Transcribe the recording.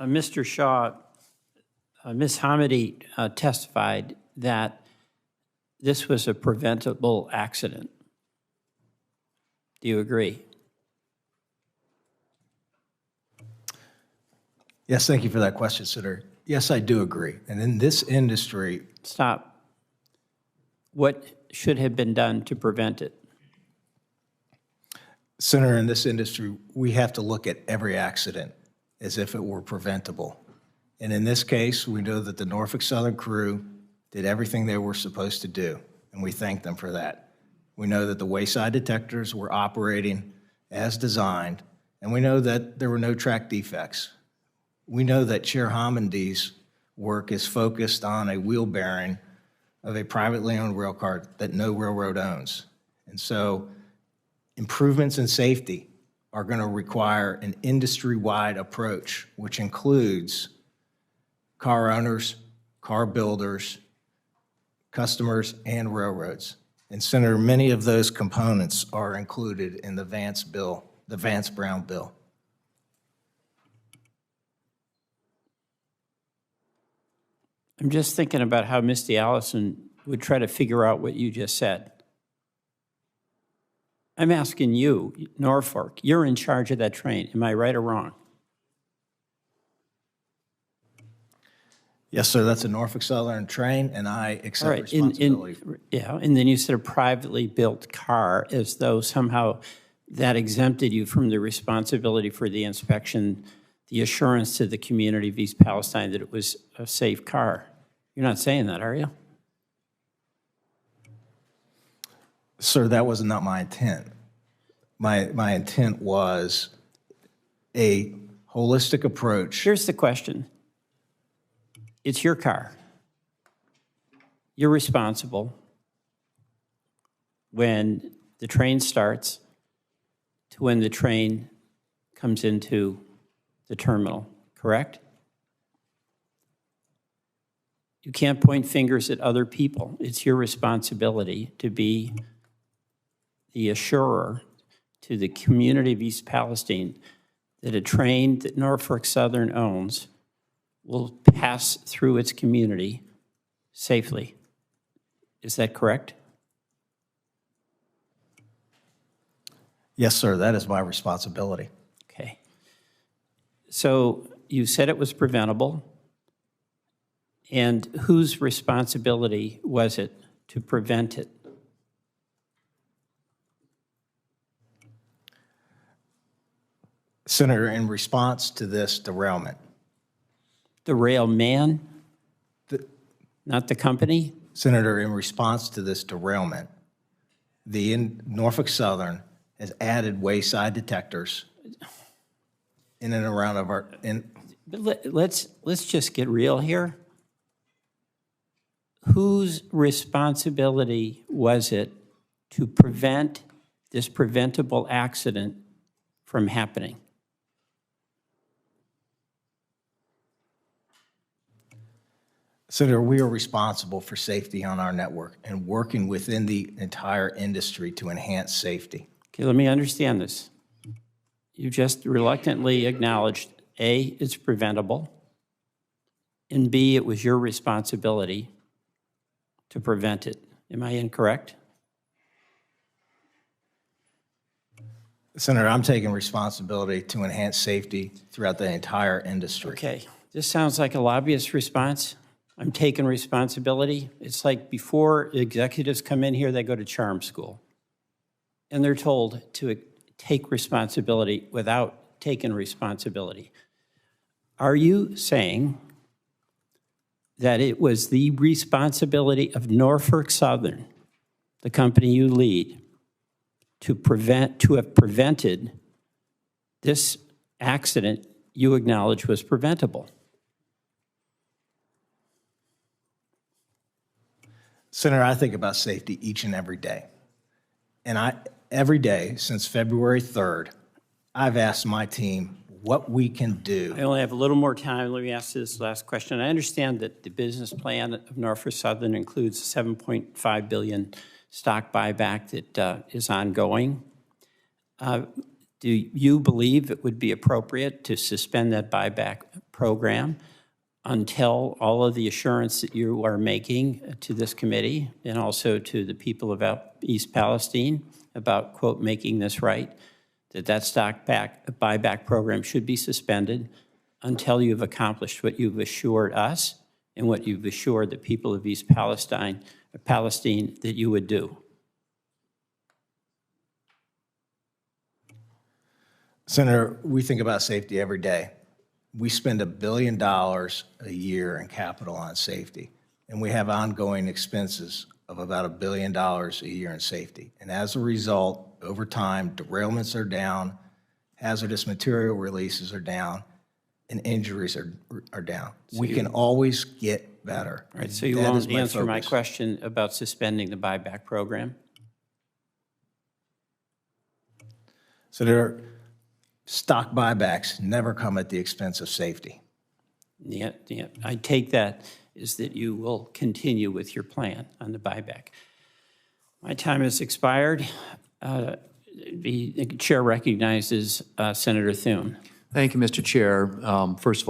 Mr. Shaw, Ms. Hamidi testified that this was a preventable accident. Do you agree? Yes, thank you for that question, Senator. Yes, I do agree. And in this industry— Stop. What should have been done to prevent it? Senator, in this industry, we have to look at every accident as if it were preventable. And in this case, we know that the Norfolk Southern crew did everything they were supposed to do, and we thank them for that. We know that the wayside detectors were operating as designed, and we know that there were no track defects. We know that Chair Hamidi's work is focused on a wheel bearing of a privately owned rail car that no railroad owns. And so improvements in safety are going to require an industry-wide approach, which includes car owners, car builders, customers, and railroads. And Senator, many of those components are included in the Vance bill, the Vance-Brown bill. I'm just thinking about how Misty Allison would try to figure out what you just said. I'm asking you, Norfolk, you're in charge of that train. Am I right or wrong? Yes, sir, that's a Norfolk Southern train, and I accept responsibility. Yeah, and then you said a privately built car, as though somehow that exempted you from the responsibility for the inspection, the assurance to the community of East Palestine that it was a safe car. You're not saying that, are you? Sir, that was not my intent. My intent was a holistic approach. Here's the question. It's your car. You're responsible when the train starts to when the train comes into the terminal, correct? You can't point fingers at other people. It's your responsibility to be the assurer to the community of East Palestine that a train that Norfolk Southern owns will pass through its community safely. Is that correct? Yes, sir, that is my responsibility. Okay. So you said it was preventable. And whose responsibility was it to prevent it? Senator, in response to this derailment. The railman? Not the company? Senator, in response to this derailment, Norfolk Southern has added wayside detectors in and around of our— But let's just get real here. Whose responsibility was it to prevent this preventable accident from happening? Senator, we are responsible for safety on our network and working within the entire industry to enhance safety. Okay, let me understand this. You just reluctantly acknowledged, A, it's preventable, and B, it was your responsibility to prevent it. Am I incorrect? Senator, I'm taking responsibility to enhance safety throughout the entire industry. Okay, this sounds like a lobbyist response. I'm taking responsibility. It's like before executives come in here, they go to charm school. And they're told to take responsibility without taking responsibility. Are you saying that it was the responsibility of Norfolk Southern, the company you lead, to have prevented this accident you acknowledge was preventable? Senator, I think about safety each and every day. And every day since February 3rd, I've asked my team what we can do. I only have a little more time. Let me ask this last question. I understand that the business plan of Norfolk Southern includes a $7.5 billion stock buyback that is ongoing. Do you believe it would be appropriate to suspend that buyback program until all of the assurance that you are making to this committee and also to the people of East Palestine about, quote, making this right, that stock buyback program should be suspended until you've accomplished what you've assured us and what you've assured the people of East Palestine that you would do. Senator, we think about safety every day. We spend $1 billion a year in capital on safety, and we have ongoing expenses of about $1 billion a year in safety. And as a result, over time, derailments are down, hazardous material releases are down, and injuries are down. We can always get better. All right, so you won't answer my question about suspending the buyback program? Senator, stock buybacks never come at the expense of safety. Yeah, I take that is that you will continue with your plan on the buyback. My time has expired. The chair recognizes Senator Thune. Thank you, Mr. Chair. First of all,